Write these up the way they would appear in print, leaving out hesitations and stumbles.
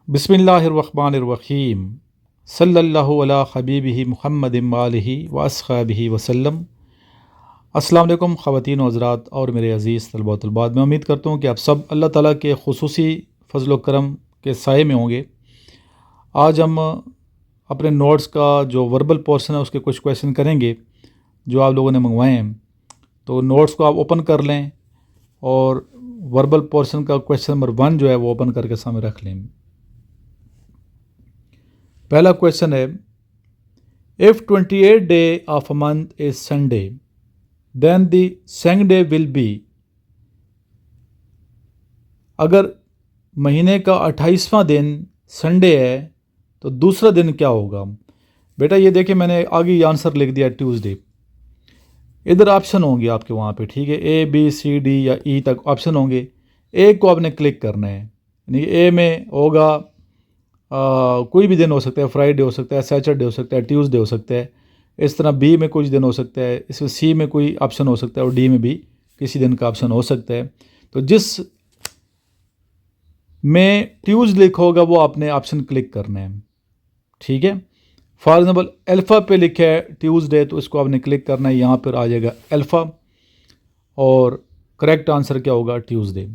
बिस्मिल्लाहिर्रहमानिर्रहीम सल्लल्लाहु अला हबीबिही मुहम्मदिन वालिही व अस्हाबिही वसल्लम। अस्सलाम वालेकुम ख़वातीन व हज़रात और मेरे अज़ीज़ तलबा व तलबात, मैं उम्मीद करता हूँ कि आप सब अल्लाह ताला के खुसूसी फ़ज़ल व करम के साए में होंगे। आज हम अपने नोट्स का जो वर्बल पोर्शन है उसके कुछ क्वेश्चन करेंगे जो आप लोगों ने मंगवाए हैं। तो नोट्स को आप ओपन कर लें और वर्बल पोर्शन का क्वेश्चन नंबर 1 जो है वो ओपन करके सामने रख लें। पहला क्वेश्चन है, if 28 day of a month is Sunday then the second day will be. अगर महीने का 28वां दिन संडे है तो दूसरा दिन क्या होगा? बेटा ये देखिए, मैंने आगे ये आंसर लिख दिया ट्यूसडे। इधर ऑप्शन होंगे आपके वहाँ पे, ठीक है, ए बी सी डी या ई तक ऑप्शन होंगे। ए को आपने क्लिक करना है, यानी ए में होगा कोई भी दिन हो सकता है, फ्राइडे हो सकता है, सैटरडे हो सकता है, ट्यूसडे हो सकता है। इस तरह बी में कुछ दिन हो सकता है, इसमें सी में कोई ऑप्शन हो सकता है और डी में भी किसी दिन का ऑप्शन हो सकता है। तो जिस में ट्यूसडे लिखा होगा वो आपने ऑप्शन क्लिक करना है, ठीक है। फॉर एग्जाम्पल अल्फ़ा पे लिखा है ट्यूसडे, तो इसको आपने क्लिक करना है, यहाँ पर आ जाएगा अल्फ़ा और करेक्ट आंसर क्या होगा? ट्यूसडे।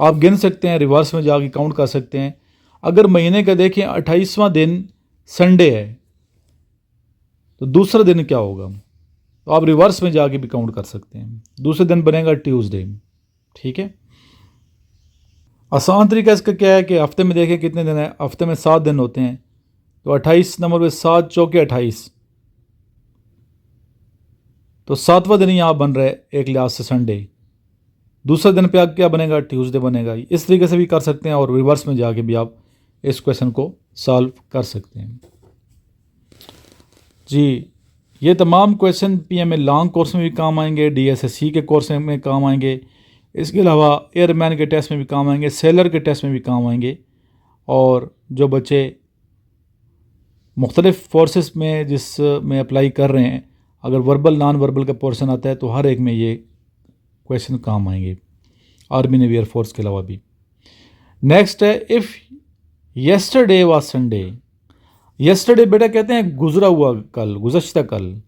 आप गिन सकते हैं, रिवर्स में जाके काउंट कर सकते हैं। अगर महीने का देखें 28वां दिन संडे है तो दूसरा दिन क्या होगा? तो आप रिवर्स में जाके भी काउंट कर सकते हैं। दूसरे दिन बनेगा ट्यूसडे, ठीक है। आसान तरीका इसका क्या है कि हफ्ते में देखें कितने दिन है, हफ्ते में 7 दिन होते हैं, तो 28 नंबर पे 7 चौके 28, तो 7वां दिन यहाँ बन रहा है एक लिहाज से संडे। दूसरा दिन पे क्या बनेगा? ट्यूसडे बनेगा। इस तरीके से भी कर सकते हैं और रिवर्स में जाके भी आप इस क्वेश्चन को सॉल्व कर सकते हैं। जी, ये तमाम क्वेश्चन पीएमएल लॉन्ग कोर्स में भी काम आएंगे, डीएसएससी के कोर्स में काम आएंगे, इसके अलावा एयरमैन के टेस्ट में भी काम आएंगे, सेलर के टेस्ट में भी काम आएंगे। और जो बच्चे मुख्तलिफ़ फोर्सेस में जिस में अप्लाई कर रहे हैं, अगर वर्बल नॉन वर्बल का पोर्शन आता है तो हर एक में ये क्वेश्चन काम आएंगे, आर्मी नेवी एयरफोर्स के अलावा भी। नेक्स्ट है, if yesterday was Sunday. Yesterday बेटा कहते हैं गुजरा हुआ कल, गुज़श्ता कल।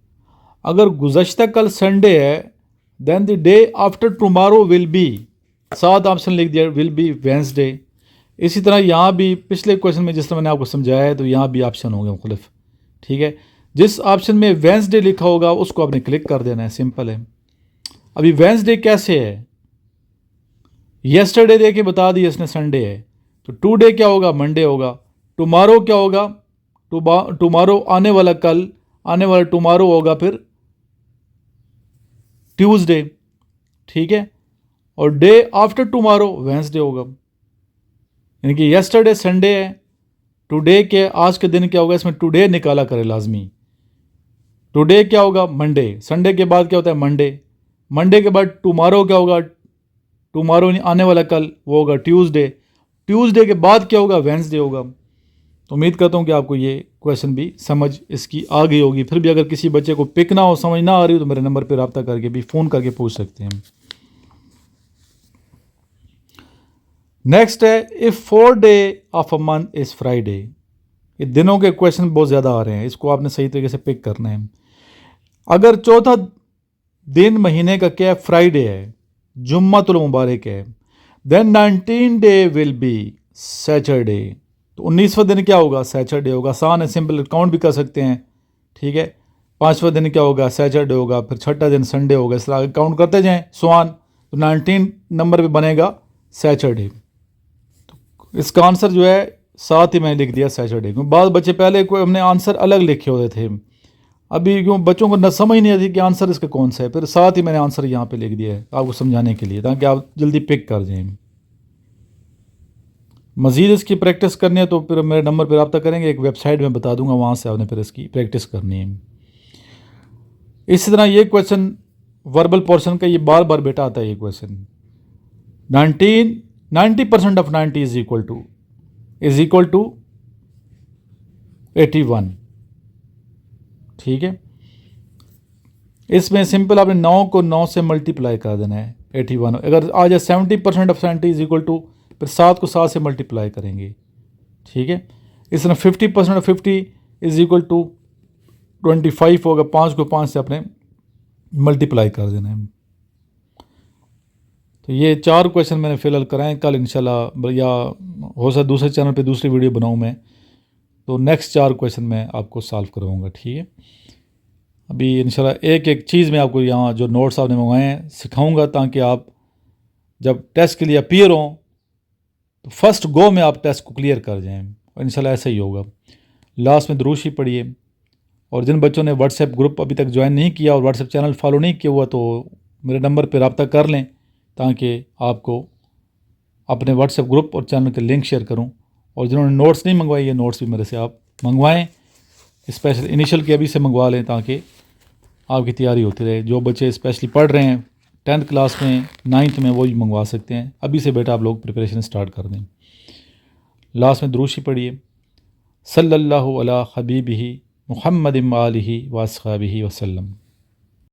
अगर गुज़श्ता कल संडे है then the day after tomorrow will be, 7 option लिख दिया, विल बी वेंसडे। इसी तरह यहाँ भी पिछले क्वेश्चन में जिस तरह मैंने आपको समझाया है तो यहाँ भी ऑप्शन होंगे मुख्तलिफ, ठीक है। जिस ऑप्शन में वेंसडे लिखा होगा उसको आपने क्लिक कर देना है, सिंपल है। अभी वेंसडे कैसे है? येस्टरडे दे के बता दिया इसने संडे है, तो टुडे क्या होगा? मंडे होगा। टुमारो क्या होगा? टुमारो आने वाला कल, आने वाला टुमारो होगा फिर ट्यूसडे, ठीक है। और डे आफ्टर टुमारो वेंसडे होगा, यानी कि येस्टरडे संडे है, टुडे के आज के दिन क्या होगा? इसमें टुडे निकाला करे लाजमी। टुडे क्या होगा? मंडे। संडे के बाद क्या होता है? मंडे। मंडे के बाद टुमारो क्या होगा? टुमारो आने वाला कल, वो होगा ट्यूसडे। ट्यूसडे के बाद क्या होगा? वेंसडे होगा। तो उम्मीद करता हूँ कि आपको ये क्वेश्चन भी समझ इसकी आ गई होगी। फिर भी अगर किसी बच्चे को पिक ना हो, समझ ना आ रही हो, तो मेरे नंबर पर रब्ता करके भी फ़ोन करके पूछ सकते हैं। नेक्स्ट है, if 4 day of a month is Friday. ये दिनों के क्वेश्चन बहुत ज़्यादा आ रहे हैं, इसको आपने सही तरीके से पिक करना है। अगर चौथा दिन महीने का क्या है? फ्राइडे है, जुम्मतुल मुबारक है, then 19 day will be Saturday. तो 19वां दिन क्या होगा? सैटरडे होगा। आसान है, सिंपल, काउंट भी कर सकते हैं, ठीक है। 5वां दिन क्या होगा? सैटरडे होगा। फिर छठा दिन संडे होगा। इस तरह काउंट करते जाएँ स्वान, तो 19 नंबर पे बनेगा सैटरडे। तो इसका आंसर जो है साथ ही मैंने लिख दिया सैटरडे। क्योंकि बाद बच्चे पहले कोई हमने आंसर अलग लिखे होते थे, अभी क्यों बच्चों को न समझ नहीं आती कि आंसर इसका कौन सा है, फिर साथ ही मैंने आंसर यहाँ पे लिख दिया है आपको समझाने के लिए, ताकि आप जल्दी पिक कर जाएं। मज़ीद इसकी प्रैक्टिस करनी है तो फिर मेरे नंबर पर रब्ता करेंगे, एक वेबसाइट में बता दूंगा, वहाँ से आपने फिर इसकी प्रैक्टिस करनी है। इसी तरह ये क्वेश्चन वर्बल पोर्शन का ये बार बार बेटा आता है ये question. 90% of 90 is equal to 81, ठीक है। इसमें सिंपल आपने 9 को 9 से मल्टीप्लाई कर देना है, 81। अगर आ जाए 70% ऑफ 70 इज इक्वल टू, फिर 7 को 7 से मल्टीप्लाई करेंगे, ठीक है। इस तरह 50% ऑफ 50 इज इक्वल टू 25 होगा। 5 को 5 से आपने मल्टीप्लाई कर देना है। तो ये 4 क्वेश्चन मैंने फ़िलहाल कराएं। कल इंशाल्लाह या हो सकता दूसरे चैनल पे दूसरी वीडियो बनाऊं मैं, तो नेक्स्ट 4 क्वेश्चन मैं आपको सॉल्व करवाऊँगा, ठीक है। अभी इंशाल्लाह एक एक चीज़ मैं आपको यहाँ जो नोट्स आपने मंगवाए हैं सिखाऊंगा, ताकि आप जब टेस्ट के लिए अपीयर हों तो फर्स्ट गो में आप टेस्ट को क्लियर कर जाएँ, और इंशाल्लाह ऐसा ही होगा। लास्ट में दुरूद शरीफ पढ़िए, और जिन बच्चों ने व्हाट्सएप ग्रुप अभी तक ज्वाइन नहीं किया और व्हाट्सएप चैनल फॉलो नहीं किया हुआ, तो मेरे नंबर पर रब्ता कर लें, ताकि आपको अपने व्हाट्सएप ग्रुप और चैनल के लिंक शेयर करूं। और जिन्होंने नोट्स नहीं मंगवाए, ये नोट्स भी मेरे से आप मंगवाएं, स्पेशल इनिशियल के अभी से मंगवा लें, ताकि आपकी तैयारी होती रहे। जो बच्चे स्पेशली पढ़ रहे हैं 10th क्लास में, 9th में, वो भी मंगवा सकते हैं। अभी से बेटा आप लोग प्रिपरेशन स्टार्ट कर दें। लास्ट में दुरूद शरीफ पढ़िए, सल्लल्लाहु अला हबीबिही मुहम्मदिन व आलिही व अस्हाबिही वसल्लम।